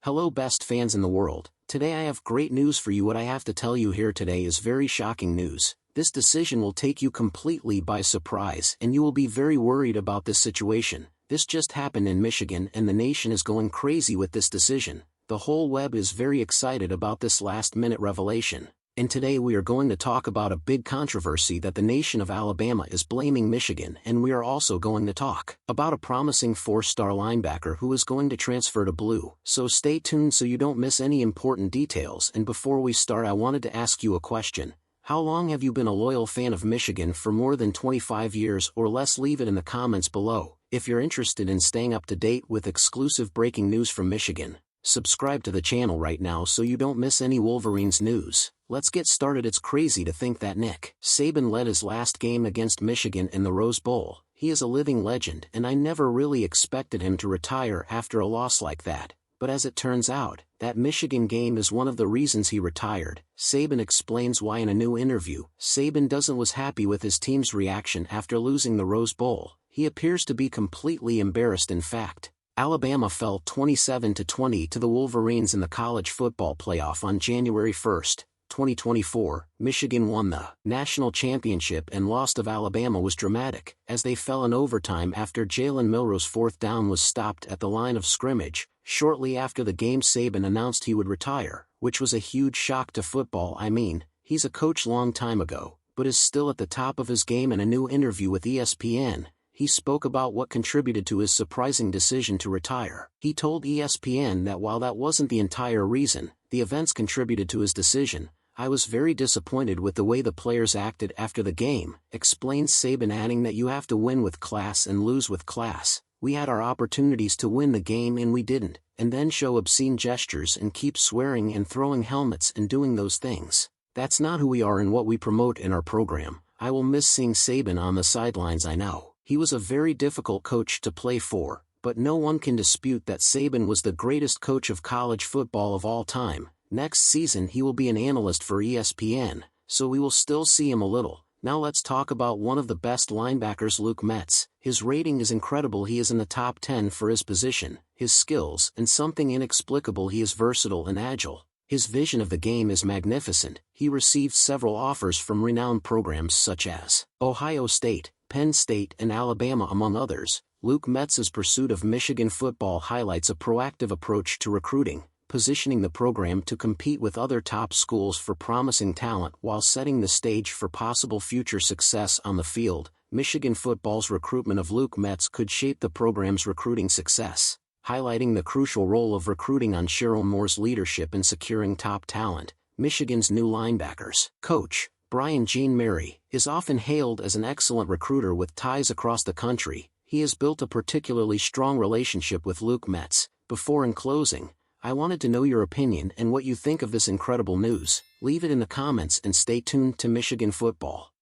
Hello best fans in the world, today I have great news for you. What I have to tell you here today is very shocking news. This decision will take you completely by surprise and you will be very worried about this situation. This just happened in Michigan and the nation is going crazy with this decision. The whole web is very excited about this last-minute revelation. And today we are going to talk about a big controversy that the nation of Alabama is blaming Michigan, and we are also going to talk about a promising 4-star linebacker who is going to transfer to Blue. So stay tuned so you don't miss any important details. And before we start, I wanted to ask you a question. How long have you been a loyal fan of Michigan? For more than 25 years or less? Leave it in the comments below. If you're interested in staying up to date with exclusive breaking news from Michigan, subscribe to the channel right now so you don't miss any Wolverines news. Let's get started. It's crazy to think that Nick Saban led his last game against Michigan in the Rose Bowl. He is a living legend and I never really expected him to retire after a loss like that. But as it turns out, that Michigan game is one of the reasons he retired. Saban explains why in a new interview. Saban was happy with his team's reaction after losing the Rose Bowl. He appears to be completely embarrassed. In fact, Alabama fell 27-20 to the Wolverines in the college football playoff on January 1, 2024. Michigan won the national championship and loss of Alabama was dramatic, as they fell in overtime after Jalen Milroe's fourth down was stopped at the line of scrimmage. Shortly after the game, Saban announced he would retire, which was a huge shock to football. I mean, he's a coach long time ago, but is still at the top of his game. In a new interview with ESPN, he spoke about what contributed to his surprising decision to retire. He told ESPN that while that wasn't the entire reason, the events contributed to his decision. I was very disappointed with the way the players acted after the game, explains Saban, adding that you have to win with class and lose with class. We had our opportunities to win the game and we didn't, and then show obscene gestures and keep swearing and throwing helmets and doing those things. That's not who we are and what we promote in our program. I will miss seeing Saban on the sidelines. I know he was a very difficult coach to play for, but no one can dispute that Saban was the greatest coach of college football of all time. Next season he will be an analyst for ESPN, so we will still see him a little. Now let's talk about one of the best linebackers, Luke Metz. His rating is incredible. He is in the top 10 for his position, his skills, and something inexplicable, he is versatile and agile. His vision of the game is magnificent. He received several offers from renowned programs such as Ohio State, Penn State, and Alabama, among others. Luke Metz's pursuit of Michigan football highlights a proactive approach to recruiting, positioning the program to compete with other top schools for promising talent while setting the stage for possible future success on the field. Michigan football's recruitment of Luke Metz could shape the program's recruiting success, highlighting the crucial role of recruiting on Cheryl Moore's leadership in securing top talent. Michigan's new linebackers coach, Brian Jean-Mary, is often hailed as an excellent recruiter with ties across the country. He has built a particularly strong relationship with Luke Metz. Before in closing, I wanted to know your opinion and what you think of this incredible news. Leave it in the comments and stay tuned to Michigan football.